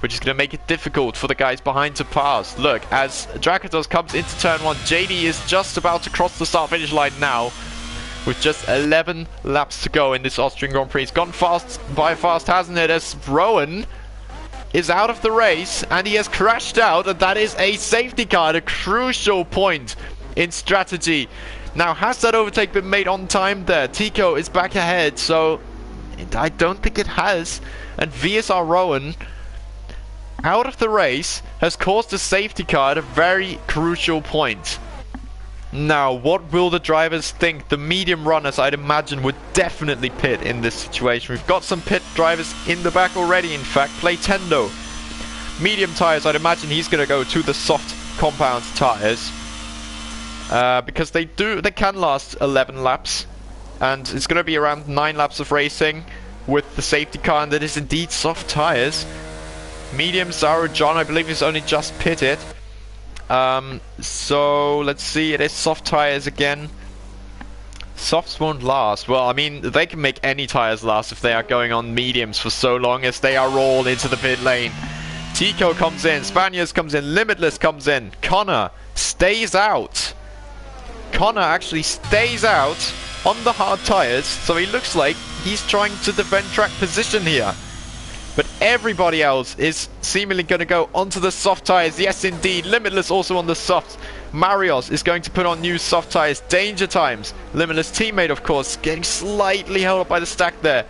which is going to make it difficult for the guys behind to pass. Look, as Drakatos comes into turn 1, JD is just about to cross the start-finish line now. with just 11 laps to go in this Austrian Grand Prix. It's gone fast, hasn't it, as Rowan is out of the race and he has crashed out, and that is a safety car at a crucial point in strategy. Now, has that overtake been made on time there? Tico is back ahead, so I don't think it has. And VSR Rowan, out of the race, has caused a safety car at a very crucial point. Now, what will the drivers think? The medium runners, I'd imagine, would definitely pit in this situation. We've got some pit drivers in the back already, in fact. Playtendo. Medium tires, I'd imagine he's going to go to the soft compound tires. Because they can last 11 laps. And it's going to be around 9 laps of racing with the safety car, and that is indeed soft tires. Medium, Zaro John, I believe, is only just pitted. So let's see, it is soft tires again. Softs won't last. Well, I mean, they can make any tires last if they are going on mediums for so long as they are rolled into the pit lane. Tico comes in, Spaniards comes in, Limitless comes in, Connor stays out. Connor actually stays out on the hard tires, so he looks like he's trying to defend track position here. But everybody else is seemingly going to go onto the soft tires. Yes, indeed. Limitless also on the soft. Marios is going to put on new soft tires. Danger Times. Limitless teammate, of course, getting slightly held up by the stack there.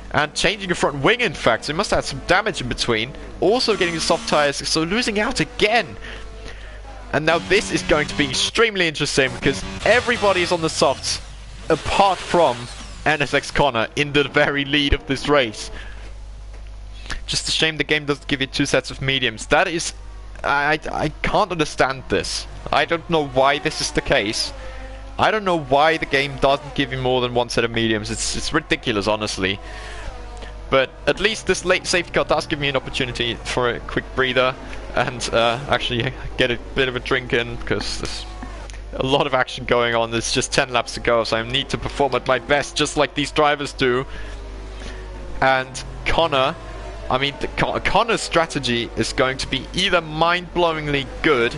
And changing a front wing, in fact. So he must have had some damage in between. Also getting the soft tires, so losing out again. And now this is going to be extremely interesting because everybody is on the softs, apart from NSX Connor in the very lead of this race. Just a shame the game doesn't give you 2 sets of mediums. That is... I can't understand this. I don't know why this is the case. I don't know why the game doesn't give you more than 1 set of mediums. It's ridiculous, honestly. But at least this late safety car does give me an opportunity for a quick breather and actually get a bit of a drink in, because there's a lot of action going on. There's just 10 laps to go, so I need to perform at my best, just like these drivers do. And Connor... I mean, Connor's strategy is going to be either mind-blowingly good,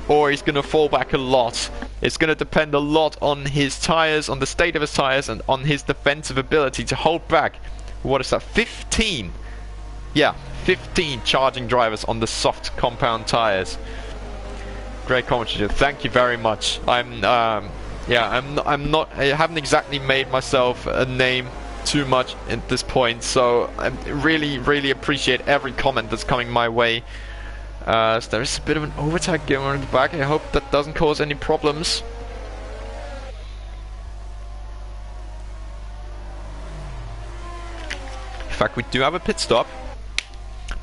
or he's going to fall back a lot. It's going to depend a lot on his tires, on the state of his tires, and on his defensive ability to hold back. What is that? 15? Yeah, 15 charging drivers on the soft compound tires. Great commentary. Thank you very much. I haven't exactly made myself a name too much at this point, so I really appreciate every comment that's coming my way. So there is a bit of an overtake going on in the back. I hope that doesn't cause any problems. In fact, we do have a pit stop.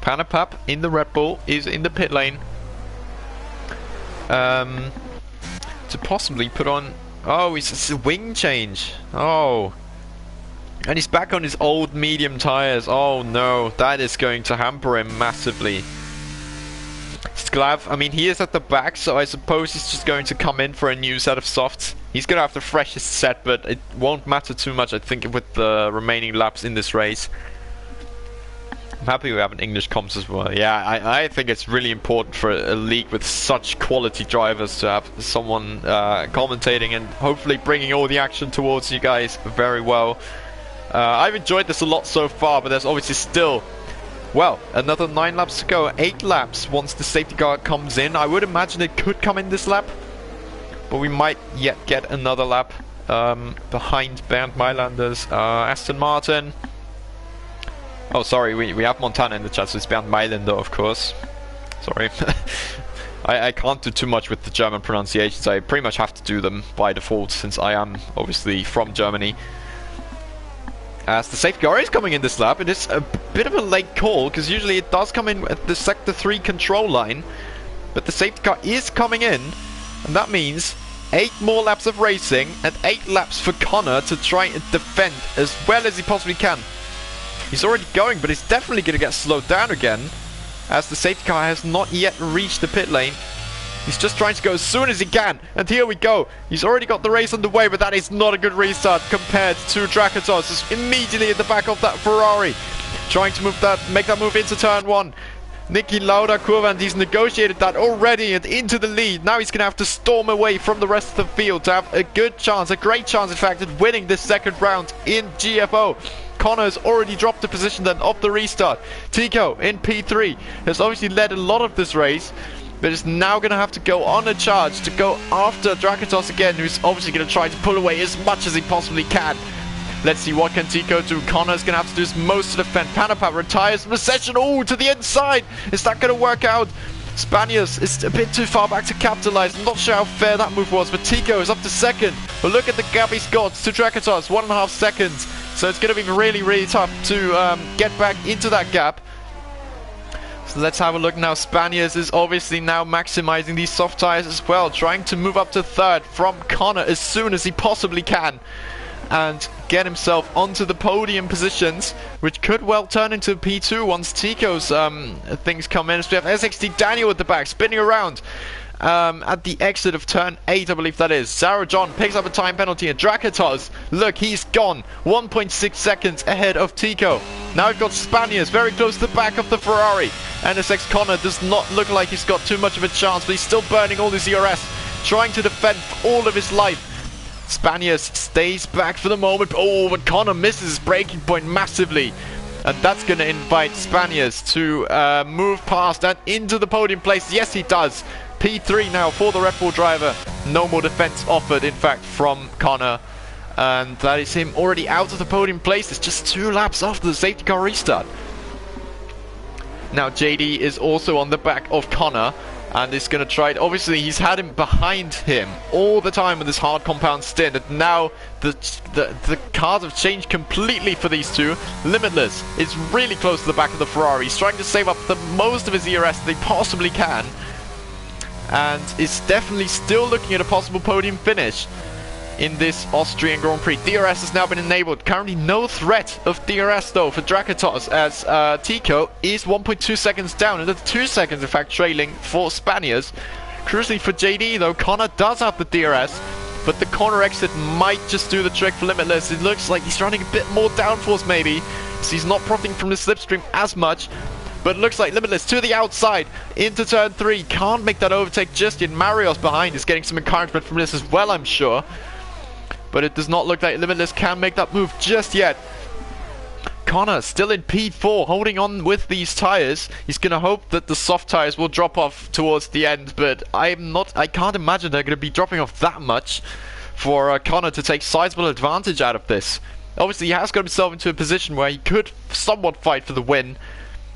Panapap in the Red Bull is in the pit lane to possibly put on... Oh, it's a wing change. Oh. And he's back on his old medium tires. Oh no, that is going to hamper him massively. Sklav, I mean, he is at the back, so I suppose he's just going to come in for a new set of softs. He's going to have the freshest set, but it won't matter too much, I think, with the remaining laps in this race. I'm happy we have an English comms as well. Yeah, I think it's really important for a league with such quality drivers to have someone commentating and hopefully bringing all the action towards you guys very well. I've enjoyed this a lot so far, but there's obviously still, well, another 9 laps to go. 8 laps once the safety car comes in. I would imagine it could come in this lap, but we might yet get another lap behind Bernd Mailander's Aston Martin. Oh, sorry, we have Montana in the chat, so it's Bernd Mailander, of course. Sorry. I can't do too much with the German pronunciations. I pretty much have to do them by default, since I am obviously from Germany. As the safety car is coming in this lap, it is a bit of a late call, because usually it does come in at the Sector 3 control line. But the safety car is coming in, and that means 8 more laps of racing and 8 laps for Connor to try and defend as well as he possibly can. He's already going, but he's definitely going to get slowed down again, as the safety car has not yet reached the pit lane. He's just trying to go as soon as he can, and here we go. He's already got the race underway, but that is not a good restart compared to Drakatos. Just immediately at the back of that Ferrari, trying to make that move into turn 1. Niki Lauda Kurve, and he's negotiated that already and into the lead. Now he's going to have to storm away from the rest of the field to have a good chance, a great chance in fact, at winning this second round in GFO. Connor's already dropped the position then of the restart. Tico in P3 has obviously led a lot of this race, but is now going to have to go on a charge to go after Drakatos again, who's obviously going to try to pull away as much as he possibly can. Let's see what can Tico do. Connor's going to have to do his most to defend. Panapa retires from the session. Oh, to the inside. Is that going to work out? Spaniards is a bit too far back to capitalize. I'm not sure how fair that move was, but Tico is up to second. But look at the gap he's got to Drakatos, 1.5 seconds. So it's going to be really, really tough to get back into that gap. So let's have a look now. Spaniards is obviously now maximizing these soft tires as well, trying to move up to third from Connor as soon as he possibly can and get himself onto the podium positions, which could well turn into P2 once Tico's things come in. So we have SXT Daniel at the back spinning around at the exit of turn 8, I believe that is. Zara John picks up a time penalty, and Drakatos, look, he's gone 1.6 seconds ahead of Tico. Now we've got Spaniards very close to the back of the Ferrari. NSX Connor does not look like he's got too much of a chance, but he's still burning all his ERS, trying to defend for all of his life. Spaniards stays back for the moment. Oh, but Connor misses his braking point massively. And that's going to invite Spaniards to move past and into the podium place. Yes, he does. P3 now for the Red Bull driver. No more defense offered, in fact, from Connor. And that is him already out of the podium place. It's just 2 laps after the safety car restart. Now JD is also on the back of Connor and is going to try it. Obviously he's had him behind him all the time with this hard compound stint, and now the cards have changed completely for these two. Limitless is really close to the back of the Ferrari. He's trying to save up the most of his ERS that he possibly can, and is definitely still looking at a possible podium finish in this Austrian Grand Prix. DRS has now been enabled. Currently no threat of DRS though for Drakatos, as Tico is 1.2 seconds down, and that's 2 seconds in fact trailing for Spaniards. Crucially for JD though, Connor does have the DRS, but the corner exit might just do the trick for Limitless. It looks like he's running a bit more downforce maybe, so he's not profiting from the slipstream as much. But it looks like Limitless to the outside into turn 3. Can't make that overtake just yet. Marios behind is getting some encouragement from this as well, I'm sure. But it does not look like Limitless can make that move just yet. Connor still in P4, holding on with these tires. He's going to hope that the soft tires will drop off towards the end, but I can't imagine they're going to be dropping off that much for Connor to take sizable advantage out of this. Obviously he has got himself into a position where he could somewhat fight for the win,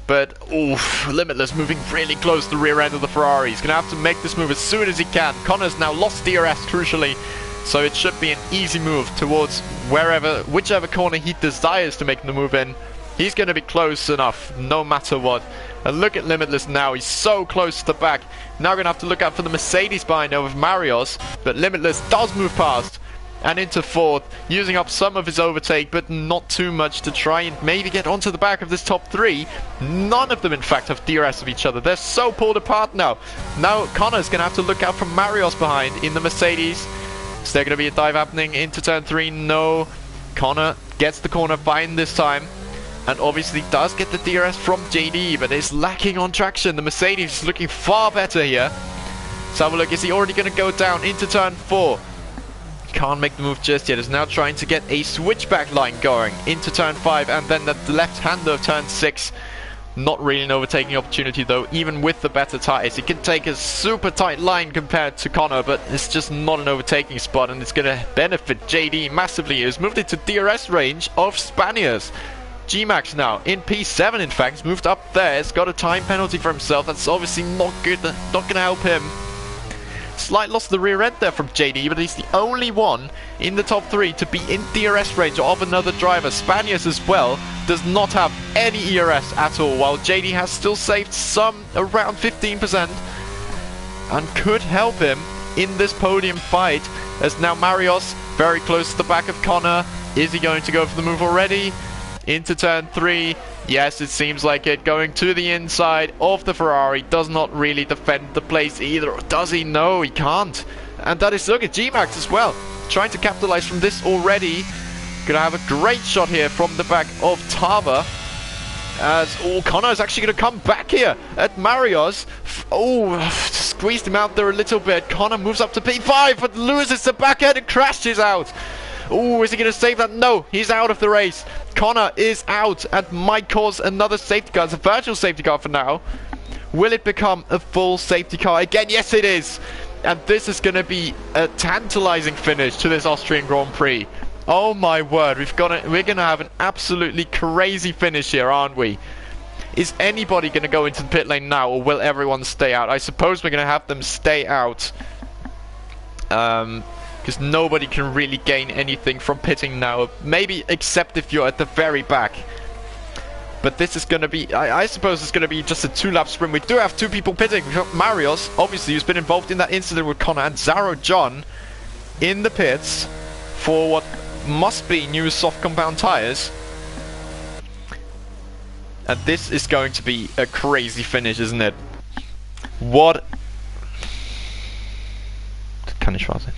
but oof, Limitless moving really close to the rear end of the Ferrari. He's going to have to make this move as soon as he can. Connor's now lost DRS crucially, so it should be an easy move towards whichever corner he desires to make the move in. He's going to be close enough no matter what. And look at Limitless now, he's so close to the back. Now we're going to have to look out for the Mercedes behind him with Marios, but Limitless does move past and into 4th, using up some of his overtake, but not too much to try and maybe get onto the back of this top 3. None of them in fact have DRS of each other. They're so pulled apart now. Now Connor's going to have to look out for Marios behind in the Mercedes. Is there going to be a dive happening into turn 3? No. Connor gets the corner fine this time, and obviously does get the DRS from JD, but is lacking on traction. The Mercedes is looking far better here. Let's have a look. Is he already going to go down into turn 4? Can't make the move just yet. Is now trying to get a switchback line going into turn 5, and then the left-hander of turn 6. Not really an overtaking opportunity though, even with the better tires. He can take a super tight line compared to Connor, but it's just not an overtaking spot, and it's going to benefit JD massively. He's moved into DRS range of Spaniards. G-Max now in P7 in fact. He's moved up there. He's got a time penalty for himself. That's obviously not good. Not going to help him. Slight loss of the rear end there from JD, but he's the only one in the top 3 to be in DRS range of another driver. Spaniards as well does not have any ERS at all, while JD has still saved some, around 15%, and could help him in this podium fight, as now Marios very close to the back of Connor. Is he going to go for the move already? Into turn 3. Yes, it seems like it. Going to the inside of the Ferrari. Does not really defend the place either. Or does he? No, he can't. And that is, look at G-Max as well, trying to capitalize from this already. Gonna have a great shot here from the back of Tava. As Connor is actually going to come back here at Marios. Squeezed him out there a little bit. Connor moves up to P5, but loses the back end and crashes out. Is he going to save that? No, he's out of the race. Connor is out and might cause another safety car. It's a virtual safety car for now. Will it become a full safety car again? Yes, it is. And this is going to be a tantalizing finish to this Austrian Grand Prix. Oh my word, we're gonna have an absolutely crazy finish here, aren't we? Is anybody gonna go into the pit lane now, or will everyone stay out? I suppose we're gonna have them stay out, because nobody can really gain anything from pitting now. Maybe except if you're at the very back. But this is gonna be, I suppose it's gonna be just a 2-lap sprint. We do have 2 people pitting. We've got Marios, obviously, who's been involved in that incident with Connor, and Zaro John in the pits for what must be new soft compound tires. And this is going to be a crazy finish, isn't it? What? Kann ich wahr sein.